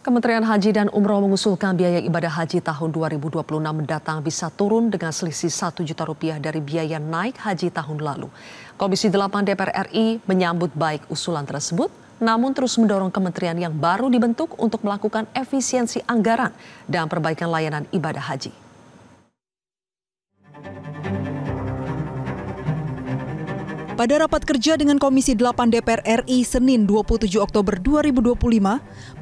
Kementerian Haji dan Umroh mengusulkan biaya ibadah haji tahun 2026 mendatang bisa turun dengan selisih Rp1 juta dari biaya naik haji tahun lalu. Komisi 8 DPR RI menyambut baik usulan tersebut, namun terus mendorong kementerian yang baru dibentuk untuk melakukan efisiensi anggaran dan perbaikan layanan ibadah haji. Pada rapat kerja dengan Komisi 8 DPR RI Senin 27 Oktober 2025,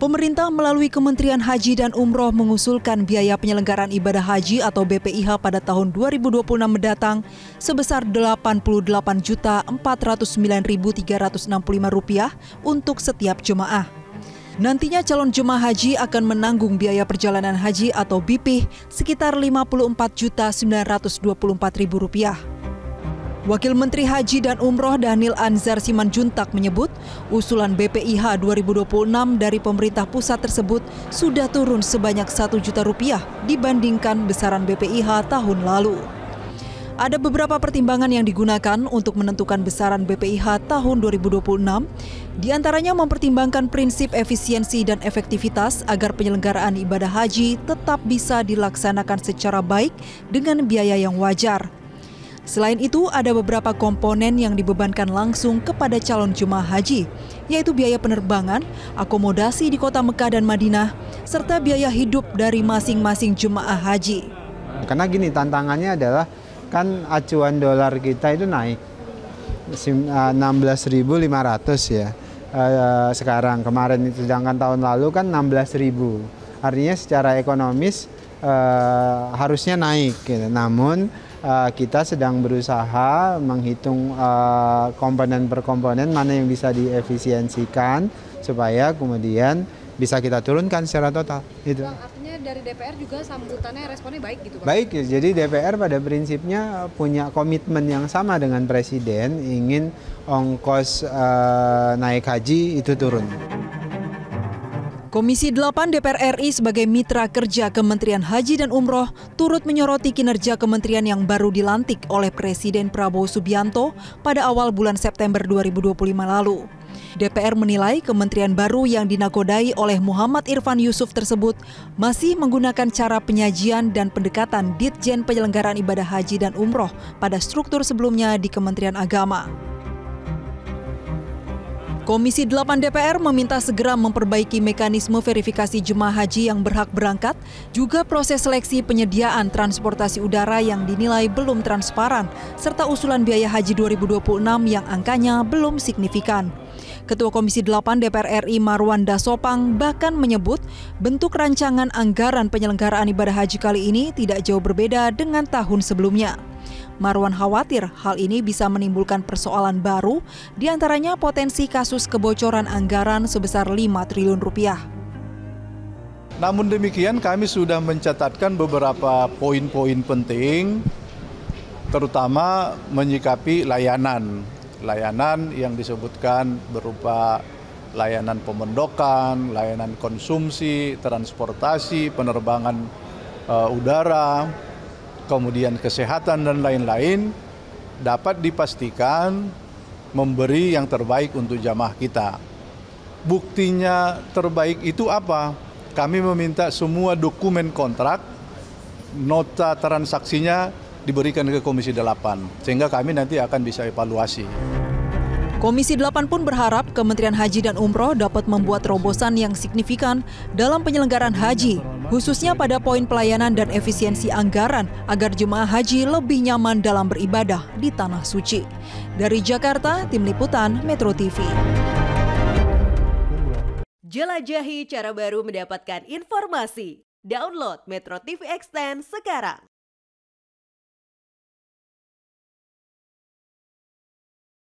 pemerintah melalui Kementerian Haji dan Umroh mengusulkan biaya penyelenggaraan ibadah haji atau BPIH pada tahun 2026 mendatang sebesar Rp88.409.365 untuk setiap jemaah. Nantinya calon jemaah haji akan menanggung biaya perjalanan haji atau BPIH sekitar Rp54.924.000. Wakil Menteri Haji dan Umroh Dhanil Anzar Simanjuntak menyebut usulan BPIH 2026 dari pemerintah pusat tersebut sudah turun sebanyak Rp1 juta dibandingkan besaran BPIH tahun lalu. Ada beberapa pertimbangan yang digunakan untuk menentukan besaran BPIH tahun 2026, diantaranya mempertimbangkan prinsip efisiensi dan efektivitas agar penyelenggaraan ibadah haji tetap bisa dilaksanakan secara baik dengan biaya yang wajar. Selain itu, ada beberapa komponen yang dibebankan langsung kepada calon jemaah haji, yaitu biaya penerbangan, akomodasi di kota Mekah dan Madinah, serta biaya hidup dari masing-masing jemaah haji. Karena gini, tantangannya adalah kan acuan dolar kita itu naik 16.500 ya sekarang, kemarin itu, sedangkan tahun lalu kan 16.000. Artinya secara ekonomis harusnya naik gitu. Namun kita sedang berusaha menghitung komponen per komponen mana yang bisa diefisiensikan supaya kemudian bisa kita turunkan secara total. Itu. Artinya dari DPR juga sambutannya responnya baik gitu Pak? Baik, jadi DPR pada prinsipnya punya komitmen yang sama dengan Presiden, ingin ongkos naik haji itu turun. Komisi 8 DPR RI sebagai mitra kerja Kementerian Haji dan Umroh turut menyoroti kinerja kementerian yang baru dilantik oleh Presiden Prabowo Subianto pada awal bulan September 2025 lalu. DPR menilai kementerian baru yang dinakodai oleh Muhammad Irfan Yusuf tersebut masih menggunakan cara penyajian dan pendekatan Ditjen Penyelenggaraan Ibadah Haji dan Umroh pada struktur sebelumnya di Kementerian Agama. Komisi 8 DPR meminta segera memperbaiki mekanisme verifikasi jemaah haji yang berhak berangkat, juga proses seleksi penyediaan transportasi udara yang dinilai belum transparan, serta usulan biaya haji 2026 yang angkanya belum signifikan. Ketua Komisi 8 DPR RI Marwan Dasopang bahkan menyebut bentuk rancangan anggaran penyelenggaraan ibadah haji kali ini tidak jauh berbeda dengan tahun sebelumnya. Marwan khawatir hal ini bisa menimbulkan persoalan baru, diantaranya potensi kasus kebocoran anggaran sebesar Rp5 triliun. Namun demikian kami sudah mencatatkan beberapa poin-poin penting, terutama menyikapi layanan yang disebutkan berupa layanan pemondokan, layanan konsumsi, transportasi, penerbangan udara, kemudian kesehatan dan lain-lain dapat dipastikan memberi yang terbaik untuk jamaah kita. Buktinya terbaik itu apa? Kami meminta semua dokumen kontrak, nota transaksinya diberikan ke Komisi 8, sehingga kami nanti akan bisa evaluasi. Komisi 8 pun berharap Kementerian Haji dan Umroh dapat membuat terobosan yang signifikan dalam penyelenggaraan haji, khususnya pada poin pelayanan dan efisiensi anggaran agar jemaah haji lebih nyaman dalam beribadah di Tanah Suci. Dari Jakarta, Tim Liputan Metro TV. Jelajahi cara baru mendapatkan informasi. Download Metro TV Extend sekarang.